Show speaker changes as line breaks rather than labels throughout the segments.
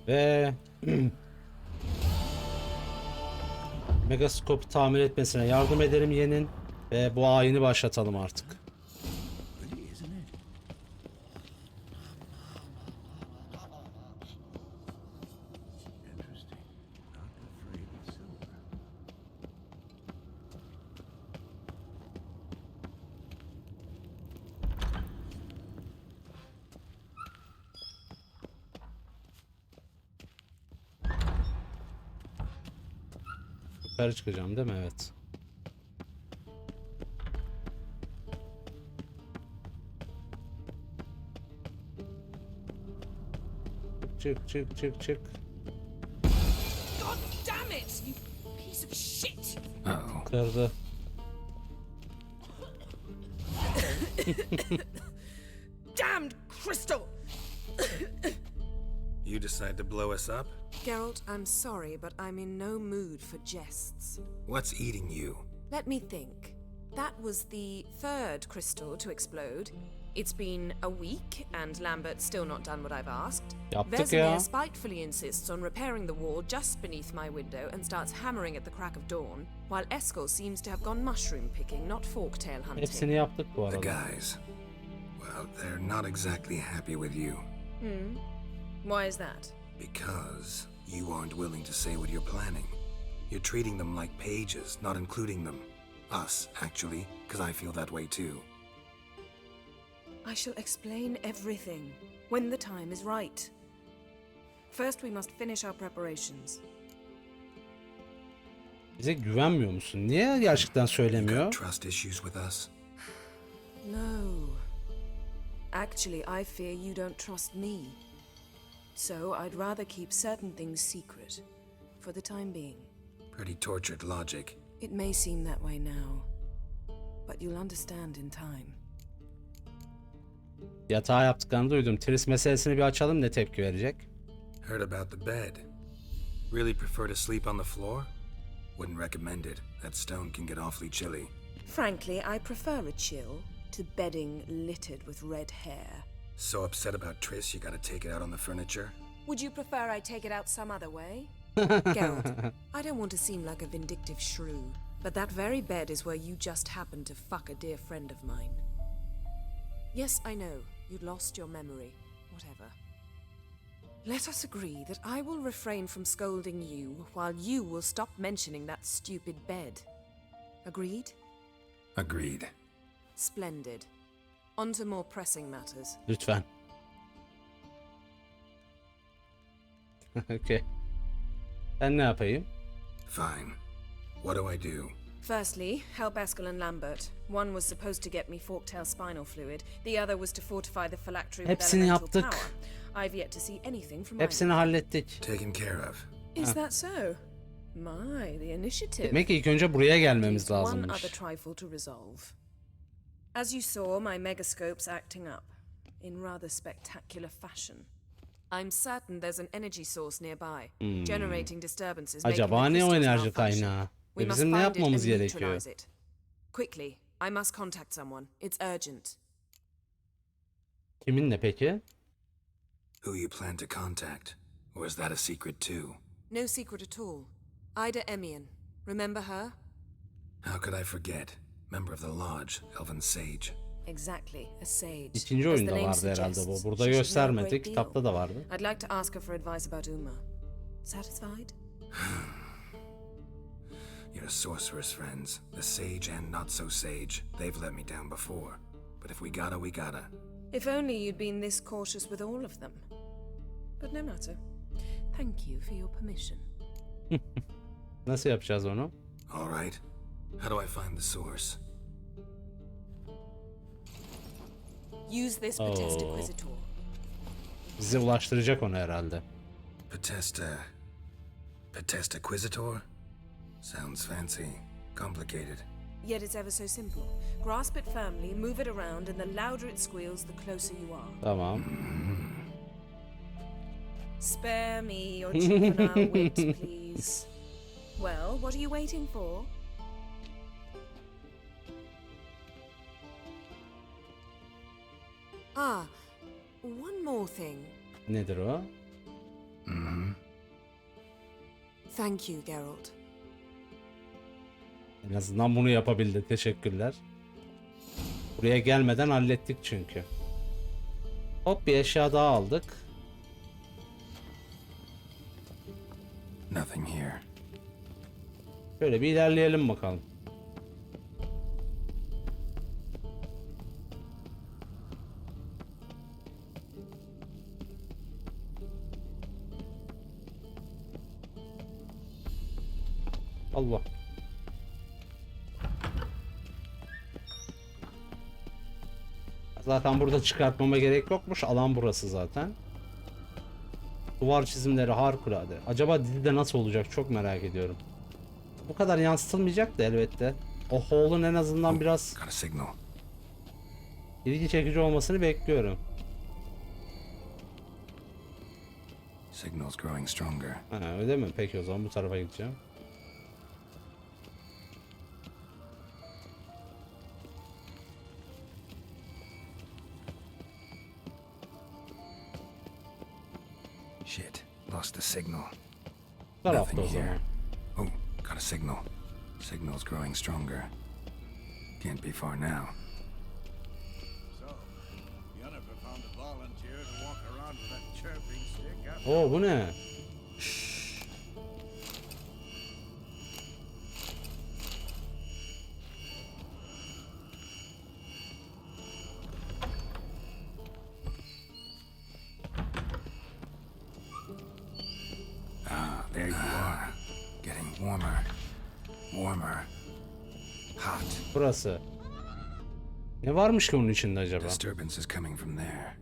Ve Megaskop'u tamir etmesine yardım edelim yeğenin. Ve bu ayini başlatalım artık. Yukarı çıkacağım değil mi? Evet. Çık çık çık çık.
God damn it, you piece of shit!
Kırdı.
Damned crystal!
You decide to blow us up?
Geralt, I'm sorry, but I'm in no mood for jests.
What's eating you?
Let me think. That was the third crystal to explode. It's been a week, and Lambert's still not done what I've asked.
Yaptık ya.
Vesemir spitefully insists on repairing the wall just beneath my window and starts hammering at the crack of dawn, while Eskel seems to have gone mushroom picking, not forktail hunting.
Hepsini yaptık bu
The
arada.
guys. Well, they're not exactly happy with you.
Why is that?
Because you aren't willing to say what you're planning. You're treating them like pages, not including them. Us, actually, because I feel that way too.
I shall explain everything when the time is right. First, we must finish our preparations.
Bize güvenmiyor musun? Niye gerçekten
You
söylemiyor?
got trust issues with us?
No. Actually, I fear you don't trust me. So I'd rather keep certain things secret, for the time being.
Pretty tortured logic.
It may seem that way now, but you'll understand in time.
Yatağı yaptıklarını duydum. Tris meselesini bir açalım, ne tepki verecek?
Heard about the bed. Really prefer to sleep on the floor? Wouldn't recommend it. That stone can get awfully chilly.
Frankly, I prefer a chill to bedding littered with red hair.
So upset about Triss, you gotta take it out on the furniture?
Would you prefer I take it out some other way? Geralt, I don't want to seem like a vindictive shrew, but that very bed is where you just happened to fuck a dear friend of mine. Yes, I know, you'd lost your memory. Whatever. Let us agree that I will refrain from scolding you, while you will stop mentioning that stupid bed. Agreed?
Agreed.
Splendid. On to more pressing matters.
Lütfen. Okay. Ben ne yapayım?
Fine. What do I do?
Firstly, help Eskel and Lambert. One was supposed to get me forktail spinal fluid. The other was to fortify the phylactery with
Hepsini
elemental
yaptık.
power. I've yet to see anything from
Hepsini
either.
hallettik.
Taken care of.
Is that so? My, the initiative.
Demek ki ilk önce buraya gelmemiz
One
lazımmış.
other trifle to resolve. As you saw, my megascope's acting up in rather spectacular fashion. I'm certain there's an energy source nearby, generating disturbances. making
Acaba
the
ne o
crystals
enerji
malfunction.
kaynağı?
We
Ve
must
bizim ne
find it
yapmamız
and
gerekiyor?
neutralize it. Quickly, I must contact someone. It's urgent.
Kiminle peki?
Who you plan to contact? Or is that a secret too?
No secret at all. Ida Emian. Remember her?
How could I forget? Member of the Lodge, Elven Sage.
Exactly, a sage.
İkinci
As
oyunda
the name
vardı herhalde bu.
suggests,
Burada
she should know a
göstermedi.
great deal.
Kitapta da vardı.
I'd like to ask her for advice about Uma. Satisfied?
Your sorceress friends, the sage and not so sage, they've let me down before. But if we gotta, we gotta.
If only you'd been this cautious with all of them. But no matter. Thank you for your permission.
Nasıl yapacağız onu?
All right. How do I find the source?
Use this Potesta
Oh.
Quisitor.
Bize ulaştıracak onu herhalde.
Potesta Quisitor? Sounds fancy. Complicated.
Yet it's ever so simple. Grasp it firmly, move it around, and the louder it squeals, the closer you are.
Tamam.
Spare me your juvenile wit, please. Well, what are you waiting for? Ah, one more thing.
Nedir o?
Mm-hmm.
Thank you, Geralt.
En azından bunu yapabildi. Teşekkürler. Buraya gelmeden hallettik çünkü. Hop, bir eşya daha aldık.
Nothing here.
Şöyle bir ilerleyelim bakalım. Allah. Zaten burada çıkartmama gerek yokmuş. Alan burası zaten. Duvar çizimleri harikulade. Acaba dizide nasıl olacak çok merak ediyorum. Bu kadar yansıtılmayacak da elbette. O hall'un en azından biraz
Got a signal.
ilgi çekici olmasını bekliyorum.
Signal's growing stronger.
Ha, öyle mi? Peki o zaman bu tarafa gideceğim.
Shit, lost the signal.
Bu tarafta
Nothing
o zaman.
here. Oh, got a signal. Signal's growing stronger. Can't be far now.
So, Yennefer found a volunteer to walk around with that chirping stick after
Oo, bu ne?
Ah, there you are. Getting warmer. Warmer. Hot.
Burası. Ne varmış ki onun içinde acaba?
Disturbance is coming from there.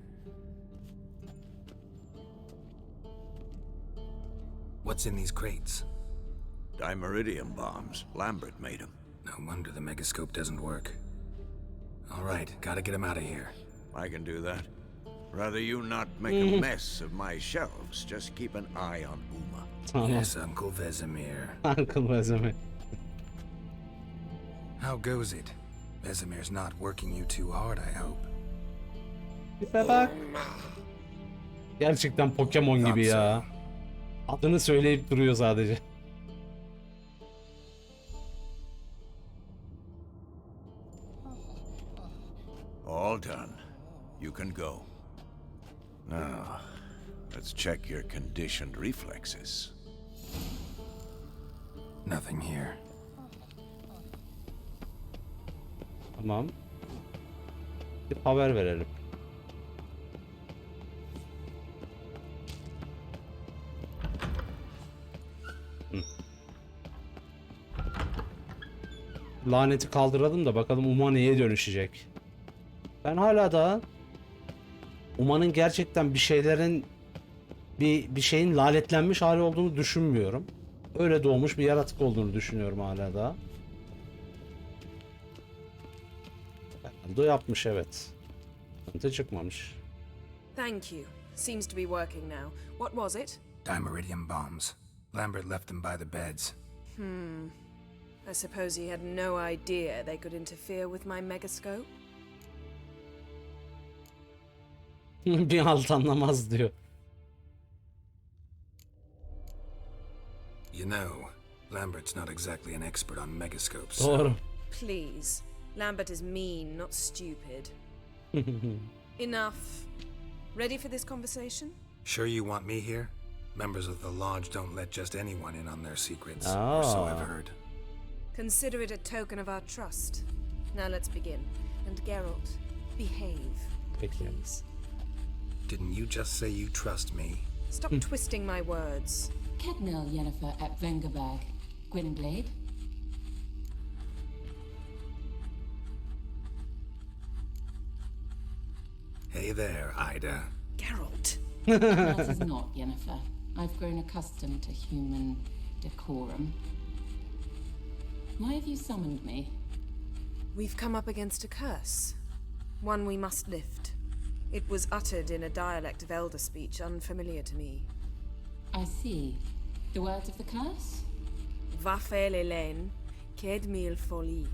What's in these crates?
Dimeridium bombs. Lambert made them.
No wonder the megascope doesn't work. All right, gotta get him out of here.
I can do that. Rather you not make a mess of my shelves, just keep an eye on Uma.
Tamam.
Yes, Uncle Vesemir.
Uncle Vesemir.
How goes it? Vesemir's not working you too hard, I hope.
Tipe bak. Gerçekten Pokemon gibi ya. Adını söyleyip duruyor sadece.
All done. You can go. Now, let's check your conditioned reflexes.
Nothing here.
Tamam. Bir haber verelim. Hı. Laneti kaldıralım da bakalım Uma neye dönüşecek. Ben hala da Uma'nın gerçekten bir şeylerin bir şeyin lanetlenmiş hali olduğunu düşünmüyorum. Öyle doğmuş bir yaratık olduğunu düşünüyorum hala da. Herhalde o yapmış, evet. Sıkıntı çıkmamış.
Thank you. Seems to be working now. What was it?
Dimeridium bombs. Lambert left them by the beds.
I suppose he had no idea they could interfere with my megascope.
Bir halt anlamaz diyor.
You know, Lambert's not exactly an expert on megascopes. so-
Doğru.
Please. Lambert is mean, not stupid. Enough. Ready for this conversation?
Sure you want me here? Members of the Lodge don't let just anyone in on their secrets, or so I've
Ah.
heard.
Consider it a token of our trust. Now let's begin. And Geralt, behave,
Peki.
please.
Didn't you just say you trust me?
Stop twisting my words.
Kednel Yennefer at Vengerberg, Gwynblade.
Hey there, Ida.
Geralt.
That is not Yennefer. I've grown accustomed to human decorum. Why have you summoned me?
We've come up against a curse. One we must lift. It was uttered in a dialect of elder speech unfamiliar to me.
I see. The words of the curse?
Vafel Elen, ked mil foli.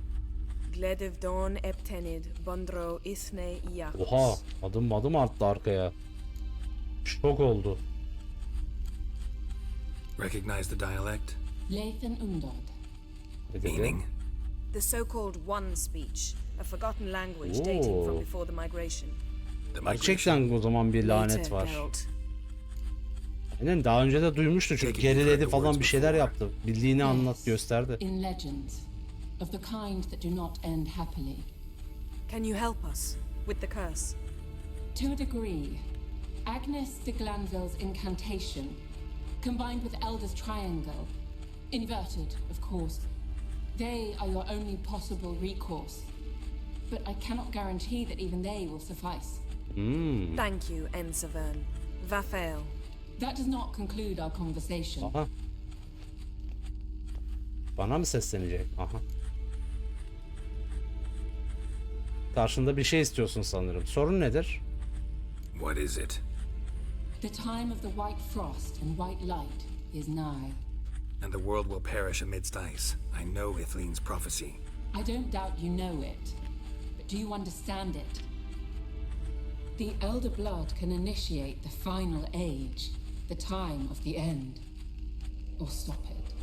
Gledev don eptenid, bondro isne iacos.
Oha, adım arttı arkaya. Şok oldu.
Recognize the dialect?
Lathan Undod.
Ne dedi?
Meaning?
The so-called One speech, a forgotten language dating from
Ooh.
before the migration.
The migration?
Gerçekten o zaman bir lanet
Later,
var.
Geralt.
Aynen, daha önce de duymuştu çünkü geriledi falan, bir şeyler yaptı. Bildiğini anlat,
Yes,
gösterdi.
in legends, of the kind that do not end happily.
Can you help us with the curse?
To a degree, Agnes de Glanville's incantation, combined with Elder's triangle, inverted, of course, they are your only possible recourse. But I cannot guarantee that even they will suffice.
Thank you, Ensavern. Va fail.
That does not conclude our conversation.
Aha. Bana mı seslenecek? Aha. Karşında bir şey istiyorsun sanırım. Sorun nedir?
What is it?
The time of the white frost and white light is nigh.
And the world will perish amidst ice. I know Ithleen's prophecy.
I don't doubt you know it, but do you understand it? The elder blood can initiate the final age, the time of the end, or stop it.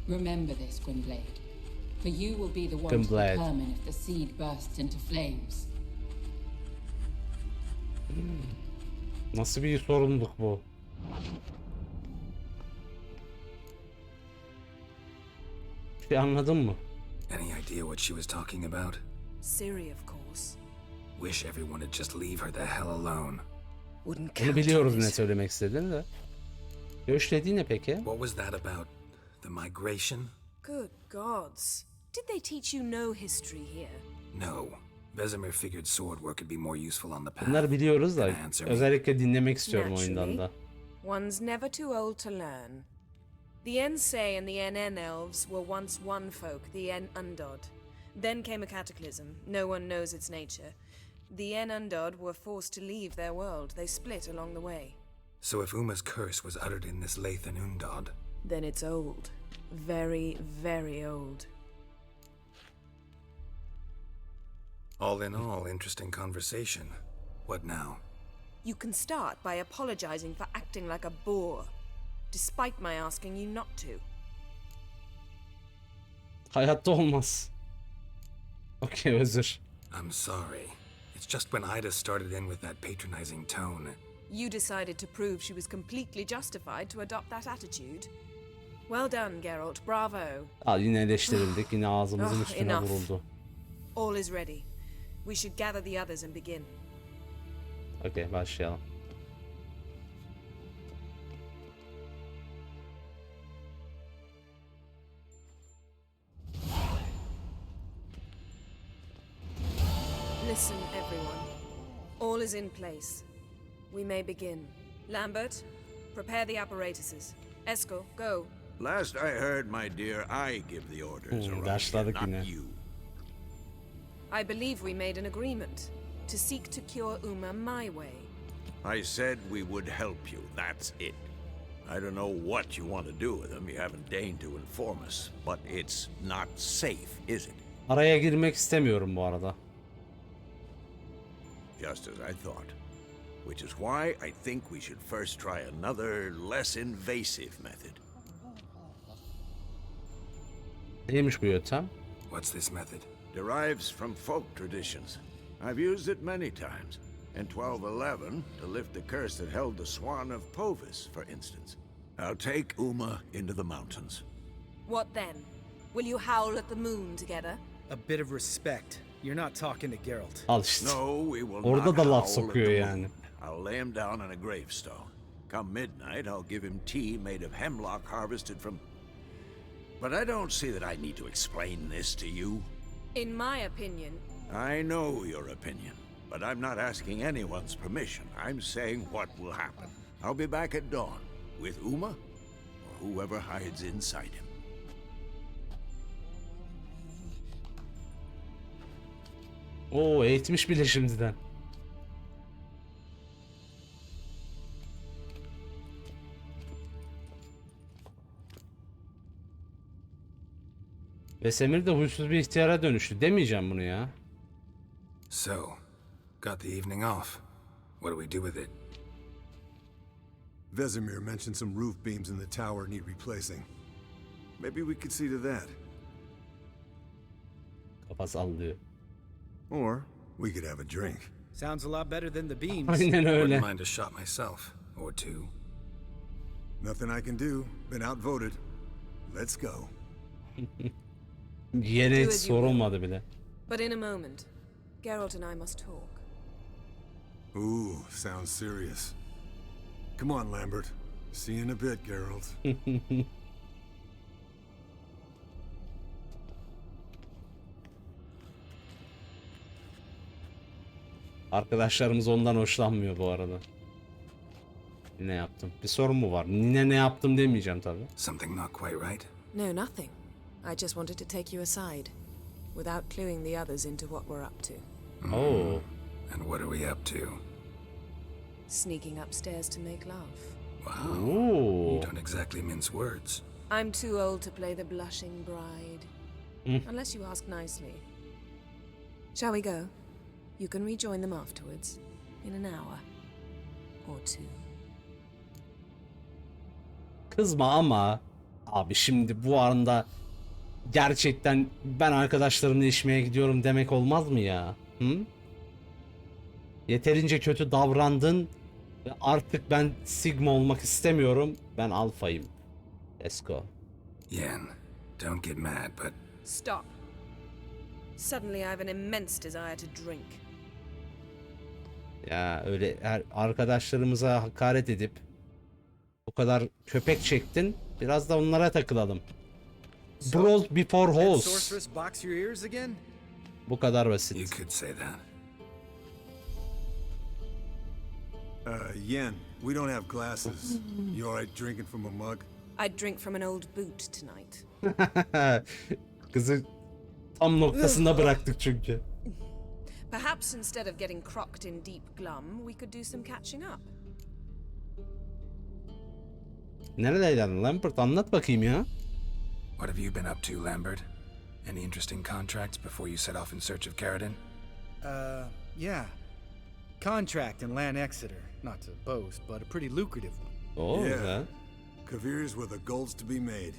Remember this, Gwynblade, for you will be the one to
Gwynblade.
determine if the seed bursts into flames.
Nasıl bir sorumluluk bu? Bir anladın mı?
Any idea what she was talking about?
Ciri, of course.
Wish everyone would just leave her the hell alone.
Wouldn't
Bunu
count
biliyoruz
on
ne
it.
söylemek istediğini de. Görüşlediği ne peki?
What was that about? The migration?
Good gods. Did they teach you no history here?
No. Vesemir figured sword work could be more useful on the path.
Bunları biliyoruz da
Can I answer me?
özellikle dinlemek istiyorum
Naturally.
oyundan da.
One's never too old to learn. The Ensay and the NN elves were once one folk, the En Undod. Then came a cataclysm. No one knows its nature. The En Undod were forced to leave their world. They split along the way.
So if Uma's curse was uttered in this Lathan Undod,
Then it's old. Very, very old.
all in all, interesting conversation. What now?
You can start by apologizing for acting like a bore, despite my asking you not to.
Hayatta olmaz. Okey, özür.
I'm sorry. It's just when Ida started in with that patronizing tone.
You decided to prove she was completely justified to adopt that attitude. Well done, Geralt. Bravo.
Al, yine eleştirildik. Yine ağzımızın
Ah,
üstüne
enough.
vuruldu.
All is ready. We should gather the others and begin.
Okey, başlayalım.
Listen, everyone. All is in place. We may begin. Lambert, prepare the apparatuses. Eskel, go.
Last I heard, my dear, I give the orders around here,
başladık
not
yine.
you.
I believe we made an agreement to seek to cure Uma my way.
I said we would help you, that's it. I don't know what you want to do with them, you haven't deigned to inform us. But it's not safe, is it?
Araya girmek istemiyorum bu arada.
Just as I thought. Which is why I think we should first try another, less invasive method.
Neymiş bu yöntem?
What's this method?
Derives from folk traditions. I've used it many times. In 1211, to lift the curse that held the Swan of Povis, for instance. I'll take Uma into the mountains.
What then? Will you howl at the moon together?
A bit of respect. You're not talking to Geralt.
Al işte.
No, we will
Orada
not
da laf
howl at
sokuyor
the
yani.
moon. I'll lay him down on a gravestone. Come midnight, I'll give him tea made of hemlock harvested from... But I don't see that I need to explain this to you.
In my opinion,
I know your opinion, but I'm not asking anyone's permission. I'm saying what will happen. I'll be back at dawn, with Uma, or whoever hides inside him.
Oo, eğitmiş bile şimdiden. Ve Semir de huysuz bir ihtiyara dönüştü. Demeyeceğim bunu ya.
So, got the evening off. What do we do with it?
Vesemir mentioned some roof beams in the tower need replacing. Maybe we could see to that.
Kafa sallıyor.
Or we could have a drink.
Sounds a lot better than the beams.
Aynen öyle.
Wouldn't mind a shot myself, or two.
Nothing I can do. Been outvoted. Let's go.
Yine hiç sorulmadı bile.
But in a moment, Geralt and I must talk.
Ooh, sounds serious. Come on, Lambert. See you in a bit, Geralt.
Arkadaşlarımız ondan hoşlanmıyor bu arada. Ne yaptım? Bir sorun mu var? Yine ne yaptım demeyeceğim tabii.
Something not quite right?
No, nothing. I just wanted to take you aside, without cluing the others into what we're up to.
Oh.
And what are we up to?
Sneaking upstairs to make love.
Wow.
Oo.
You don't exactly mince words.
I'm too old to play the blushing bride. Unless you ask nicely. Shall we go? You can rejoin them afterwards, in an hour or two.
Kızma ama abi şimdi bu anda gerçekten ben arkadaşlarımla içmeye gidiyorum demek olmaz mı ya? Hı? Yeterince kötü davrandın ve artık ben Sigma olmak istemiyorum. Ben Alfa'yım. Let's go.
Yen, don't get mad, but
Stop. Suddenly I have an immense desire to drink.
Ya öyle arkadaşlarımıza hakaret edip o kadar köpek çektin. Biraz da onlara takılalım. Bros before
That
hoes.
sorceress box your ears again?
Bu kadar
you
basit.
could say that.
Yen, we don't have glasses. You alright drinking from a mug?
I'd drink from an old boot tonight.
Kızı tam noktasında bıraktık çünkü.
Perhaps instead of getting crocked in deep glum, we could do some catching up.
Neredeydin Lambert? Anlat bakayım ya.
What have you been up to, Lambert? Any interesting contracts before you set off in search of Caradon?
Yeah. Contract in Lan Exeter. Not to boast, but a pretty lucrative one.
Oo
Yeah.
güzel.
Kavir's where the gold's to be made.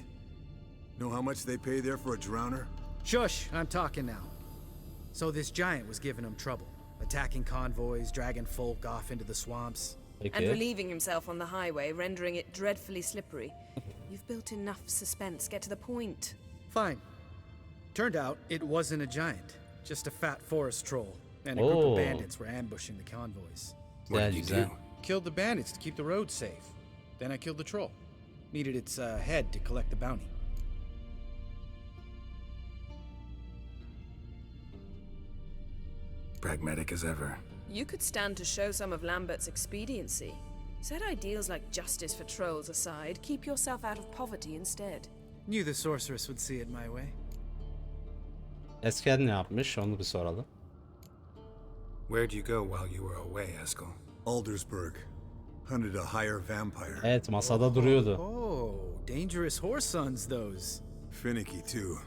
Know how much they pay there for a drowner?
Shush, I'm talking now. So this giant was giving him trouble, attacking convoys, dragging folk off into the swamps.
And
Peki.
relieving himself on the highway, rendering it dreadfully slippery. You've built enough suspense. Get to the point.
Fine. Turned out it wasn't a giant, just a fat forest troll. And a group
Oh.
of bandits were ambushing the convoys.
What
Güzel
did you
güzel.
do?
Killed the bandits to keep the roads safe. Then I killed the troll. Needed its head to collect the bounty.
Pragmatic as ever.
You could stand to show some of Lambert's expediency. Set ideals like justice for trolls aside, keep yourself out of poverty instead.
Knew the sorceress would see it my way.
Esken ne yapmış? Onu bir soralım.
Where'd you go while you were away, Eskel?
Aldersburg. Hunted a higher vampire.
Evet masada duruyordu.
Oh, dangerous horse sons those.
Finicky, too.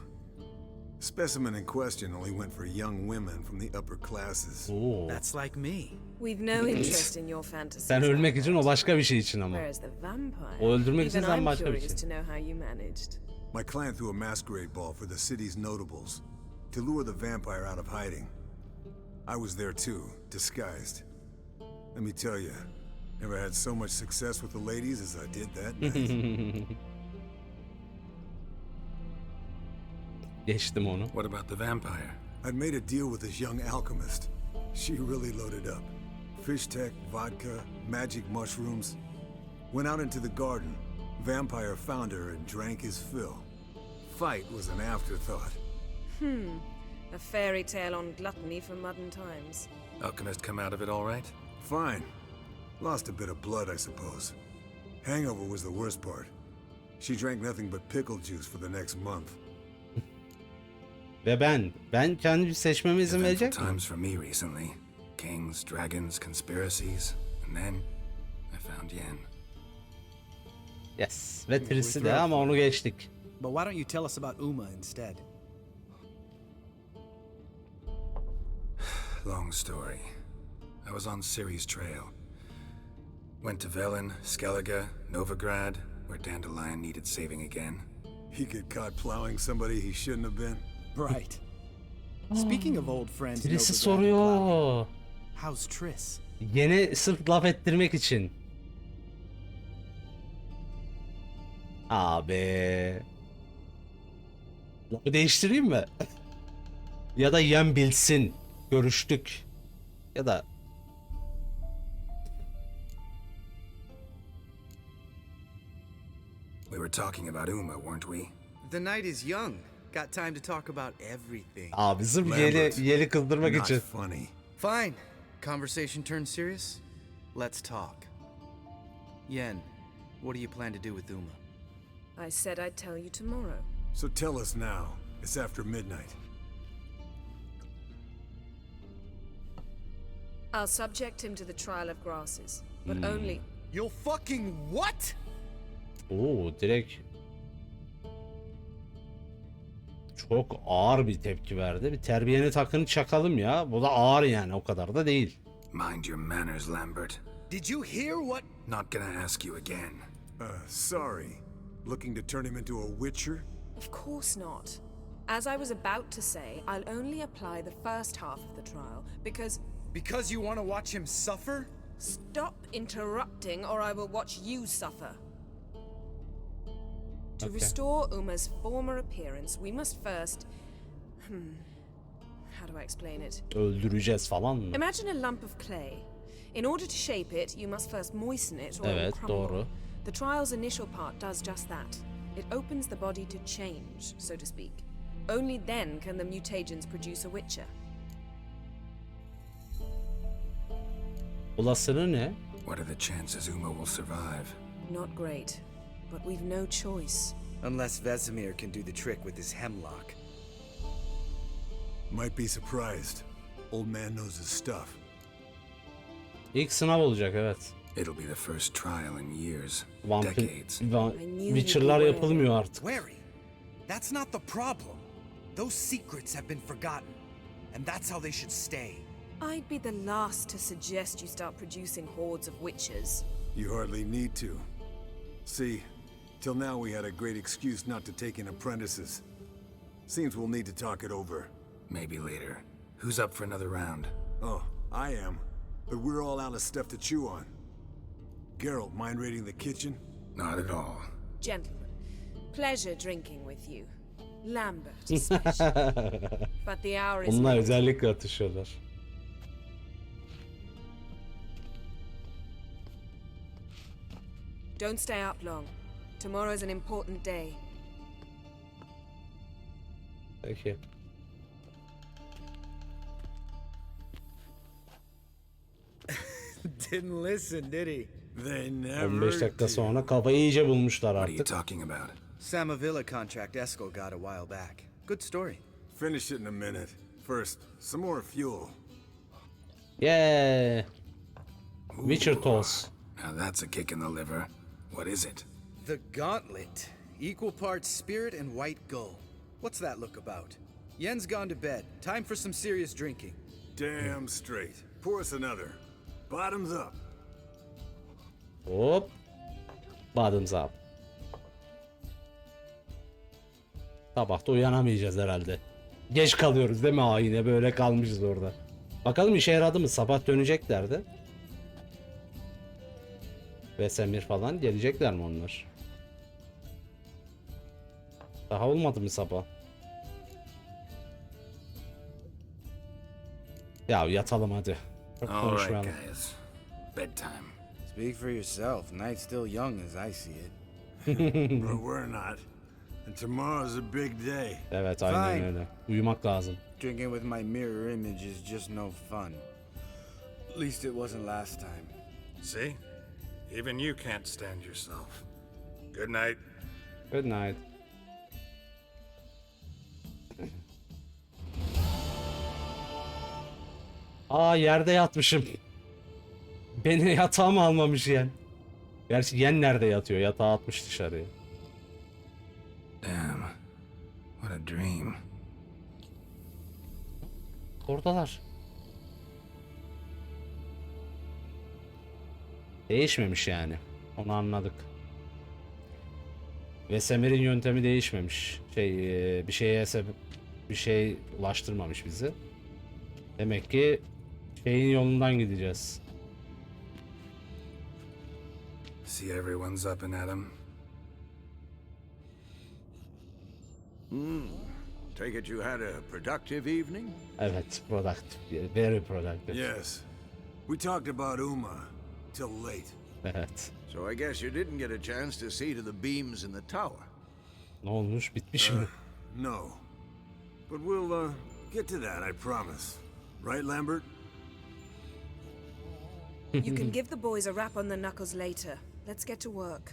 Specimen in question only went for young women from the upper classes.
Oo.
That's like me.
We've no interest in your fantasies.
Sen ölmek için o başka bir şey için ama.
Whereas the vampire.
O öldürmek için
Even
sen
I'm
başka bir
curious
şey.
to know how you managed.
My clan threw a masquerade ball for the city's notables to lure the vampire out of hiding. I was there too, disguised. Let me tell you, never had so much success with the ladies as I did that night.
Geçtim onu.
What about the vampire?
I'd made a deal with this young alchemist. She really loaded up. Fish tech, vodka, magic mushrooms. Went out into the garden. Vampire found her and drank his fill. Fight was an afterthought.
A fairy tale on gluttony for modern times.
Alchemist come out of it all right?
Fine. Lost a bit of blood, I suppose. Hangover was the worst part. She drank nothing but pickle juice for the next month.
Ve ben kendi seçmeme izin
Eventful
verecek miyim?
times for me recently. Kings, dragons, conspiracies. And then I found Yen.
Yes. Ve Triss'i de ama onu geçtik.
But why don't you tell us about Uma instead?
Long story. I was on Ciri's trail. Went to Velen, Skellige, Novigrad, where Dandelion needed saving again.
He get caught plowing somebody he shouldn't have been.
Right. Speaking of old friends,
Birisi
Novigrad and
soruyor.
Cloud, how's Triss?
Yeni sırf laf ettirmek için. Abi. Lafı değiştireyim mi? Ya da yem bilsin. Görüştük. Ya da
We were talking about Uma, weren't we?
The night is young. Got time to talk about everything.
abi sırf
Lambert,
yeli kızdırmak
Not
için.
funny.
Fine. Conversation turned serious? Let's talk. Yen, what do you plan to do with Uma?
I said I'd tell you tomorrow.
So tell us now. It's after midnight.
I'll subject him to the trial of grasses, but only...
You'll fucking what?
Oo, direkt çok ağır bir tepki verdi. Bir terbiyeni takını çakalım ya. Bu da ağır yani, o kadar da değil.
Mind your manners, Lambert.
Did you hear what?
Not gonna ask you again.
Sorry. Looking to turn him into a witcher?
Of course not. As I was about to say, I'll only apply the first half of the trial, because...
Because you want to watch him suffer?
Stop interrupting, or I will watch you suffer. To
Okay.
restore Uma's former appearance, we must first... How do I explain it?
Öldüreceğiz falan mı?
Imagine a lump of clay. In order to shape it, you must first moisten it or it will
Evet,
crumble.
doğru.
The trial's initial part does just that. It opens the body to change, so to speak. Only then can the mutagens produce a witcher.
Olasılığı ne?
What are the chances Uma will survive?
Not great, but we've no choice.
Unless Vesemir can do the trick with his hemlock.
Might be surprised. Old man knows his stuff.
İlk sınav olacak, evet.
It'll be the first trial in years,
Vampir,
decades.
Witcher'lar yapılmıyor artık.
Wary. That's not the problem. Those secrets have been forgotten, and that's how they should stay.
I'd be the last to suggest you start producing hordes of witches.
You hardly need to. See, till now we had a great excuse not to take in apprentices. Seems we'll need to talk it over.
Maybe later. Who's up for another round?
Oh, I am. But we're all out of stuff to chew on. Geralt, mind raiding the kitchen?
Not at all.
Gentlemen, pleasure drinking with you. Lambert especially. But the hour is
Onlar
late.
özellikle atışıyorlar.
Don't stay up long. Tomorrow's an important day.
Peki.
Didn't listen, did he?
They never
15 dakika
do.
sonra kafayı iyice bulmuşlar
What are you
artık.
talking about?
Samavilla contract Eskel got a while back. Good story.
Finish it in a minute. First, some more fuel.
Yeah. Witcher toss.
Now that's a kick in the liver. What is it?
The Gauntlet. Equal parts spirit and white gull. What's that look about? Yen's gone to bed. Time for some serious drinking.
Damn straight. Pour us another. Bottoms up.
Hop. Bottoms up. Sabah da uyanamayacağız herhalde. Geç kalıyoruz değil mi? Yine böyle kalmışız orada. Bakalım işe yaradı mı? Sabah döneceklerdi. Vesemir falan gelecekler mi onlar? Daha olmadı mı sabah? Ya yatalım hadi. Çok
All right,
konuşmayalım.
guys. Bedtime.
Speak for yourself. Night's still young as I see it.
But we're not. And tomorrow's a big day.
Evet, aynen
Fine.
öyle. Uyumak lazım.
Drinking with my mirror image is just no fun. At least it wasn't last time.
See? Even you can't stand yourself. Good night.
Good night. Aa, yerde yatmışım. Beni yatağa mı almamış Yen? Gerçi Yen nerede yatıyor? Yatağa atmış dışarıya.
Damn. What a dream.
Oradalar. Değişmemiş yani. Onu anladık. Vesemir'in yöntemi değişmemiş. Bir şey ulaştırmamış bizi. Demek ki şeyin yolundan gideceğiz.
See everyone's up and at 'em.
Take it you had a productive evening?
Evet, productive. Very productive.
Yes. We talked about Uma till late.
Evet.
So I guess you didn't get a chance to see to the beams in the tower.
Ne olmuş? Bitmiş mi?
No. But we'll, get to that, I promise. Right, Lambert?
You can give the boys a rap on the knuckles later. Let's get to work.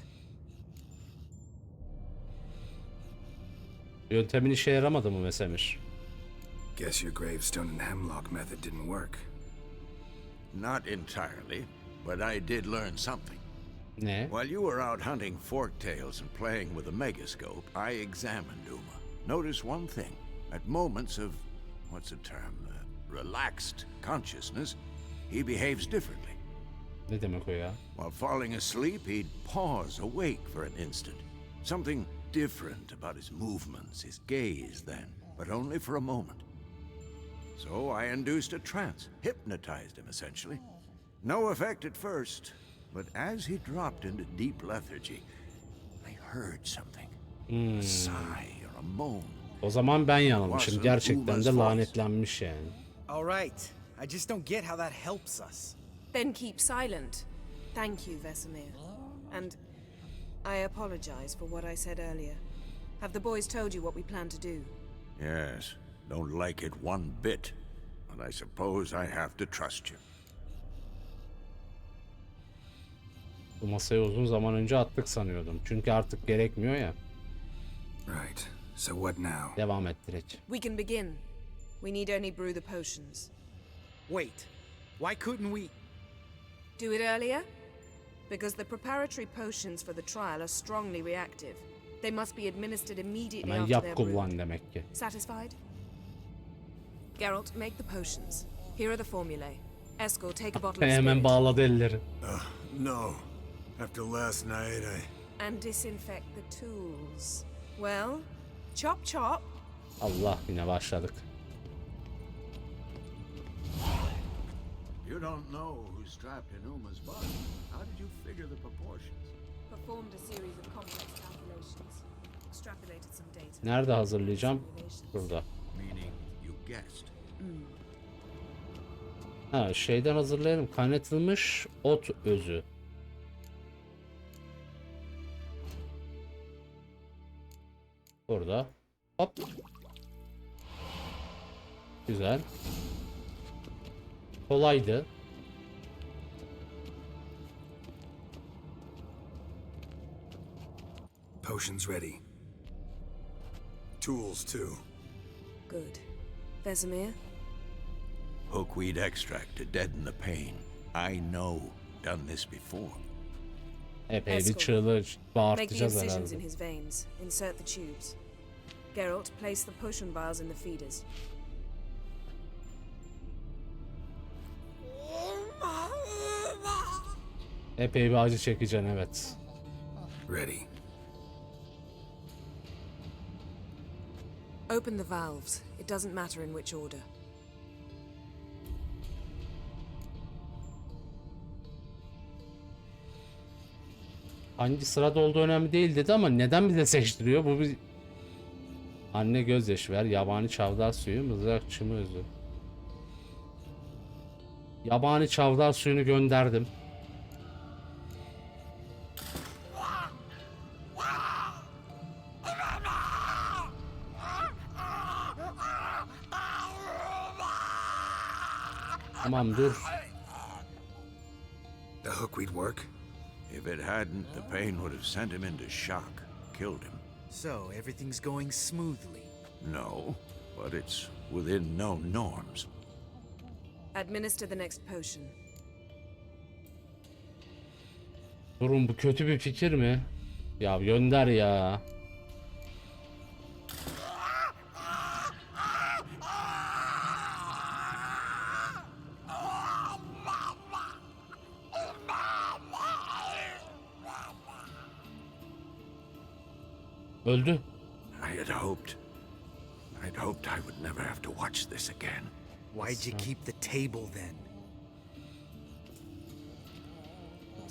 Yöntemin işe yaramadı mı Vesemir?
Guess your gravestone and hemlock method didn't work.
Not entirely, but I did learn something.
Ne?
While you were out hunting forktails and playing with a megascope, I examined Uma. Notice one thing. At moments of, what's the term, relaxed consciousness, he behaves differently.
Ne demek o ya?
While falling asleep, he'd pause, awake for an instant. Something different about his movements, his gaze then, but only for a moment. So I induced a trance, hypnotized him essentially. No effect at first, but as he dropped into deep lethargy, I heard something. A sigh or a moan.
O zaman ben yanılmışım. Gerçekten de lanetlenmiş yani.
All right. I just don't get how that helps us.
Then keep silent. Thank you, Vesemir. And I apologize for what I said earlier. Have the boys told you what we plan to do?
Yes, don't like it one bit, but I suppose I have to trust you.
Bu masayı uzun zaman önce attık sanıyordum. Çünkü artık gerekmiyor ya.
Right. So what now?
Devam et direkt.
We can begin. We need only brew the potions.
Wait. Why couldn't we?
Do it earlier? Because the preparatory potions for the trial are strongly reactive. They must be administered immediately
Hemen
after
yap
they're
kullan
brewed.
demek ki.
Satisfied? Geralt, make the potions. Here are the formulae. Eskel, take a bottle of
Hemen
spirit.
bağladı elleri.
No. After last night,
And disinfect the tools. Well, chop chop.
Allah, yine başladık.
You don't know who's strapped in Uma's body. How did you figure the proportions?
Performed a series of complex calculations. Extrapolated some data.
Nerede hazırlayacağım? Burada.
Meaning you guessed.
Ha, şeyden hazırlayalım. Kaynatılmış ot özü. Burada. Hop. Güzel. Kolaydı.
Potions ready.
tools too.
Good. Vesemir?
Hookweed extract to deaden the pain. I know. Done this before.
Epey bir
Escort.
çığlığı
Make the
bağırtacağız
incisions
herhalde.
in his veins. Insert the tubes. Geralt, place the potion vials in the feeders.
Epey bir acı çekeceksin, evet.
Ready.
Open the valves. It doesn't matter in which order.
Hangi sırada olduğu önemli değil dedi ama neden bize seçtiriyor? Bu bir... Anne gözyaşı ver, yabani çavdar suyu, mızrak çımı özü. Yabani çavdar suyunu gönderdim. Tamam, dur.
The hookweed work?
If it hadn't, the pain would have sent him into shock, killed him.
So, everything's going smoothly.
No, but it's within known norms.
Administer the next potion.
Durun, bu kötü bir fikir mi? Ya gönder ya. Öldü.
I'd hoped I would never have to watch this again.
Why'd you keep the table then?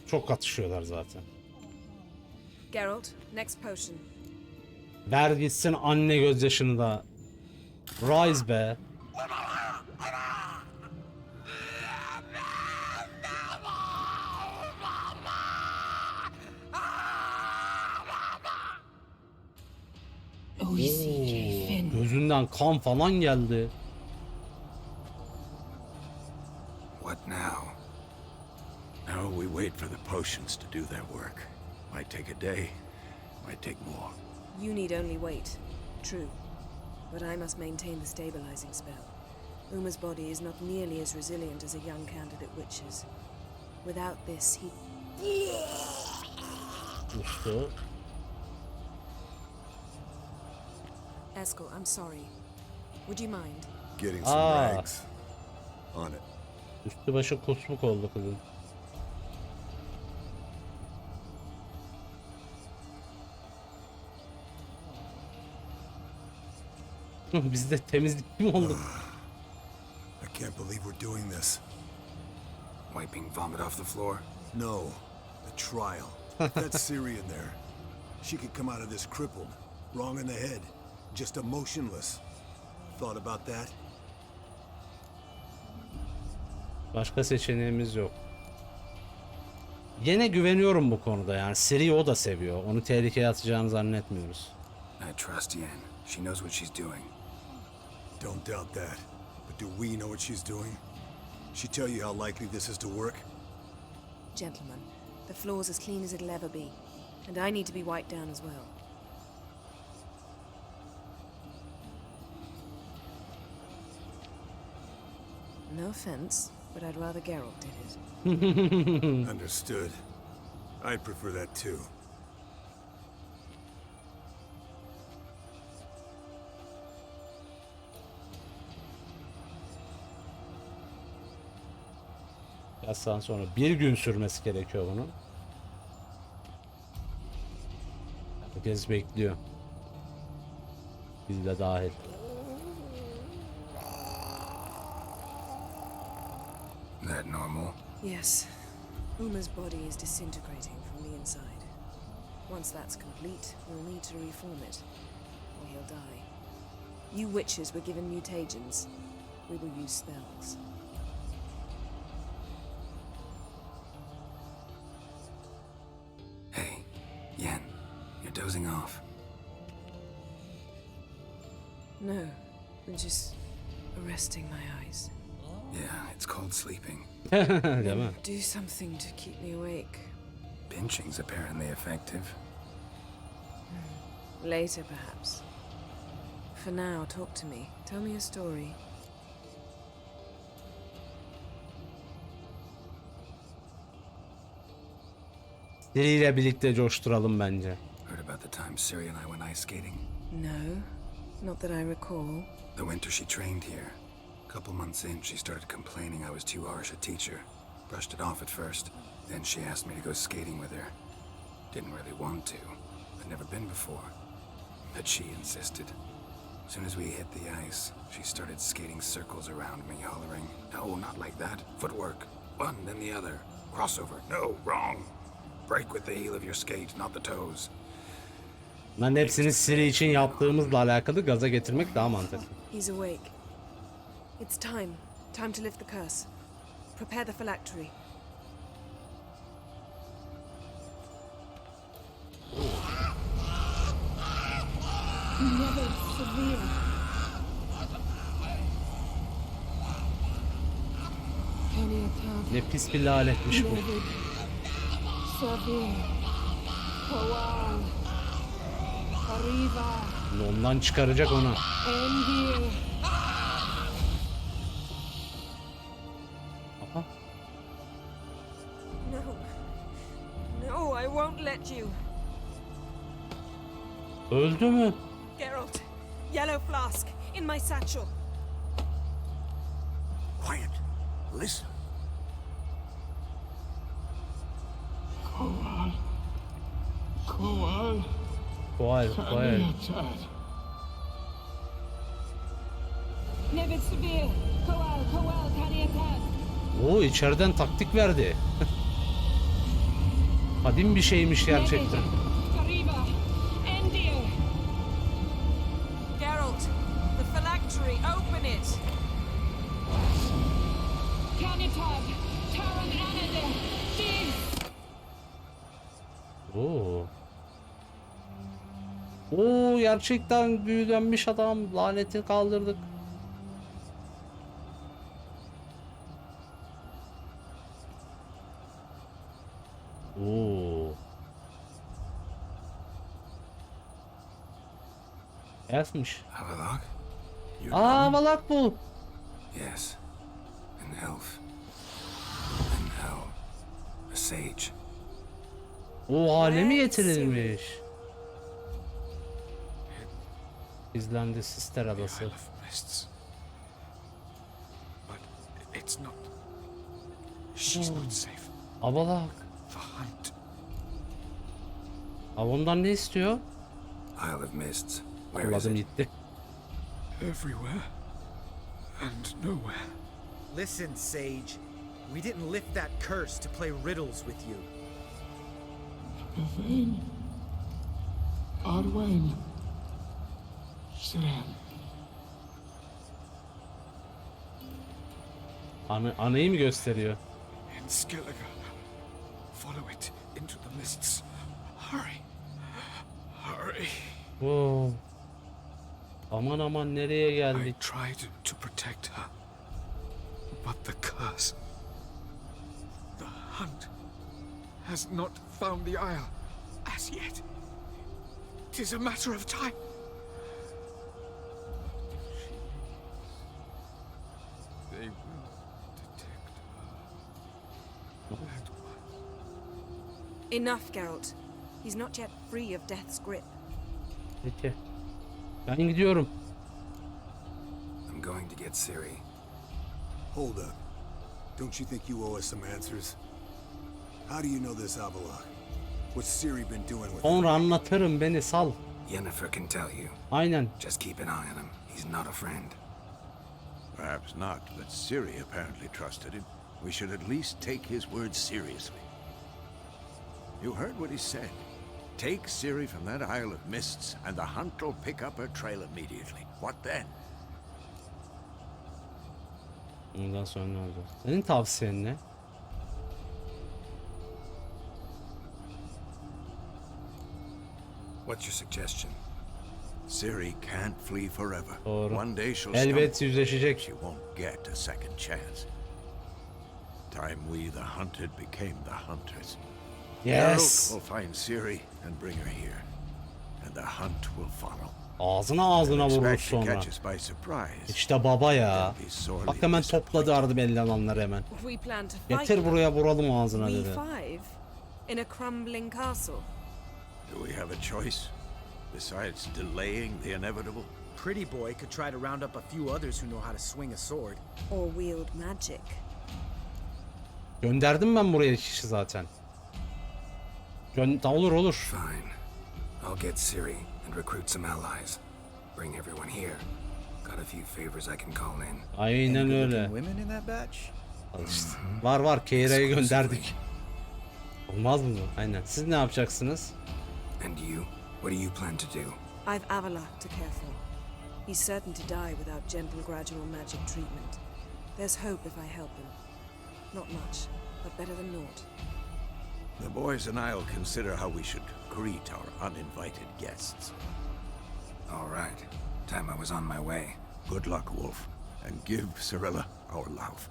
Çok atışıyorlar zaten.
Geralt, next potion.
Ver gitsin anne gözyaşını da. Rise be. Gözünden kan falan geldi.
What now?
Now we wait for the potions to do their work. Might take a day, might take more.
You need only wait. True. But I must maintain the stabilizing spell. Uma's body is not nearly as resilient as a young candidate witch's. Without this, he...
Usta.
Eskel, I'm sorry. Would you mind?
Getting some rags. On it.
Üstü başı kusmuk oldu kızın. Biz de temizlik mi olduk?
I can't believe we're doing this.
Wiping vomit off the floor?
No, the trial. That's Syrian there. She could come out of this crippled, wrong in the head, just emotionless. Thought about that?
Başka seçeneğimiz yok. Yine güveniyorum bu konuda yani. Siri'yi o da seviyor. Onu tehlikeye atacağını zannetmiyoruz.
I trust Yen. She knows what she's doing.
Don't doubt that. But do we know what she's doing? She tell you how likely this is to work?
Gentlemen, the floor's as clean as it'll ever be. And I need to be wiped down as well. No offense, but I'd rather Geralt did it.
Understood. I'd prefer that too.
Yazdan sonra bir gün sürmesi gerekiyor bunun. Herkes bekliyor. Biz de dahil.
That normal?
Yes. Uma's body is disintegrating from the inside. Once that's complete, we'll need to reform it, or he'll die. You witches were given mutagens. We will use spells.
Hey, Yen, you're dozing off.
No, I'm just resting my eyes.
Yeah, it's called sleeping.
Değil mi?
Do something to keep me awake.
Pinching's apparently effective.
Later, perhaps. For now, talk to me. Tell me a story.
Siri ile birlikte coşturalım bence.
Heard about the time Siri and I went ice skating?
No, not that I recall.
The winter she trained here. A couple months in, she started complaining I was too harsh a teacher. Brushed it off at first. Then she asked me to go skating with her. Didn't really want to. I'd never been before. But she insisted. As soon as we hit the ice, she started skating circles around me, hollering, "No, not like that. Footwork. One, then the other. Crossover. No, wrong. Break with the heel of your skate, not the toes."
Bunların hepsini Siri için yaptığımızla alakalı gaza getirmek daha mantıklı.
He's awake. It's time. Time to lift the curse. Prepare the phylactery.
Never severe.
Ne pis bir lanetmiş bu.
Severe. Kowal. Arriva.
Ondan çıkaracak onu.
Endir.
Aha.
No. No, I won't let you.
Öldü mü?
Geralt, yellow flask, in my satchel.
Quiet. Listen.
Kowal.
Koal.
Never severe. Koal, kaniyatak.
Oo, içeriden taktik verdi. Kadim bir şeymiş gerçekten.
Kariba. Endio.
Geralt, the phylactery, open it!
Kaniyatak. Taran anade. Dis.
Oo. Oo, gerçekten büyülenmiş adam. Laneti kaldırdık. Oo. Elfmiş.
Avallac'h? You're
Aa,
gone?
Avallac'h bu.
Yes. An elf. An elf. A sage.
O alemi getirilmiş. İzlandi Sister Adası.
Isle of Mists. But it's not. She's not safe.
Avallac'h.
The hunt.
Avondan ne istiyor?
Isle of Mists. Where is
Anladım
it?
gitti.
Everywhere. And nowhere.
Listen, Sage. We didn't lift that curse to play riddles with you.
Arwen. Seren.
Anayı mı gösteriyor?
In Skellige. Follow it into the mists. Hurry. Hurry.
Oo. Aman aman, nereye
I
geldik?
tried to protect her. But the curse. The hunt has not found the isle as yet. It is a matter of time. They will detect her. At once.
Enough, Geralt. He's not yet free of death's grip.
Peki. Ben gidiyorum.
I'm going to get Ciri.
Hold up. Don't you think you owe us some answers? How do you know this Avallac'h? What's Ciri been doing with
Sonra anlatırım, beni sal.
Yennefer can tell you.
Aynen.
Just keep an eye on him. He's not a friend.
Perhaps not, but Ciri apparently trusted him. We should at least take his words seriously. You heard what he said. Take Ciri from that Isle of Mists, and the hunt will pick up her trail immediately. What then?
Ondan sonra ne oldu? Senin tavsiyen ne?
What's your suggestion?
Ciri can't flee forever.
Doğru.
One day she'll
Elbet
stumble.
yüzleşecek.
She won't get a second chance. Time we, the hunted, became the hunters.
Yes.
Geralt will find Ciri and bring her here, and the hunt will follow.
Ağzına vurur
Expect to
sonra.
catch us by surprise.
İşte baba ya.
They'll be sorely
Bak hemen
disappointed.
topladı ardı belli alanları hemen.
We plan to fight
Getir
them.
buraya, vuralım ağzına
We
dedi.
five? In a crumbling castle?
Do we have a choice besides delaying the inevitable?
Pretty Boy could try to round up a few others who know how to swing a sword.
Or wield magic?
Gönderdim ben buraya kişi zaten. Olur.
Fine. I'll get Ciri and recruit some allies. Bring everyone here. Got a few favors I can call in.
Aynen öyle.
Women in that batch?
İşte. Var. Keira'yı gönderdik. Olmaz mı? Aynen. Siz ne yapacaksınız?
And you? What do you plan to do?
I've Avallac'h to care for. He's certain to die without gentle, gradual magic treatment. There's hope if I help him. Not much, but better than naught.
The boys and I'll consider how we should greet our uninvited guests.
All right. Time I was on my way.
Good luck, Wolf, and give Cirilla our love.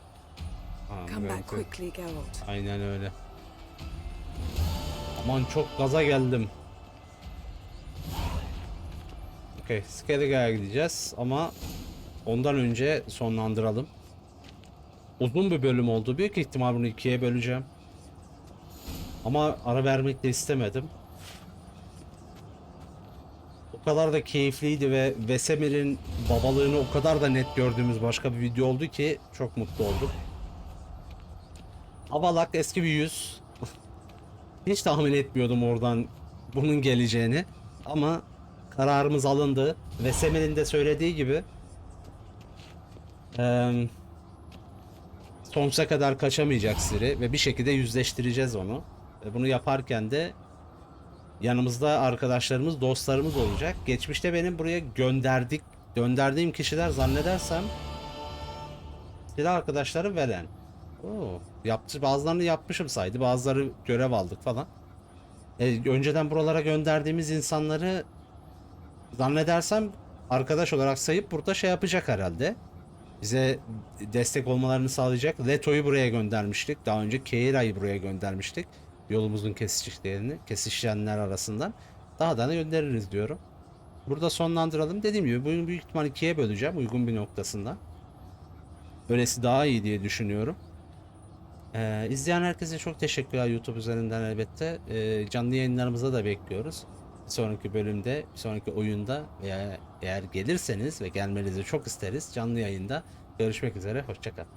Come back quickly, Geralt.
Aynen öyle. Aman çok gaza geldim. Okey, Skellige'ye gideceğiz ama ondan önce sonlandıralım. Uzun bir bölüm oldu. Büyük ihtimal bunu ikiye böleceğim. Ama ara vermek de istemedim. O kadar da keyifliydi ve Vesemir'in babalığını o kadar da net gördüğümüz başka bir video oldu ki çok mutlu oldum. Avallac'h eski bir yüz. Hiç tahmin etmiyordum oradan bunun geleceğini. Ama kararımız alındı ve Semel'in de söylediği gibi sonsuza kadar kaçamayacak Siri ve bir şekilde yüzleştireceğiz onu. Ve bunu yaparken de yanımızda arkadaşlarımız, dostlarımız olacak. Geçmişte benim buraya gönderdiğim kişiler zannedersem silah arkadaşları veren. Bazılarını yapmışım saydı, bazıları görev aldık falan. Önceden buralara gönderdiğimiz insanları zannedersem arkadaş olarak sayıp burada şey yapacak herhalde. Bize destek olmalarını sağlayacak. Leto'yu buraya göndermiştik. Daha önce Keira'yı buraya göndermiştik. Yolumuzun kesişenler arasından. Daha da göndeririz diyorum. Burada sonlandıralım. Dediğim gibi bugün büyük ihtimal 2'ye böleceğim uygun bir noktasında. Böylesi daha iyi diye düşünüyorum. İzleyen herkese çok teşekkürler YouTube üzerinden elbette. Canlı yayınlarımıza da bekliyoruz. Bir sonraki bölümde, bir sonraki oyunda veya eğer gelirseniz ve gelmenizi çok isteriz canlı yayında görüşmek üzere. Hoşça kalın.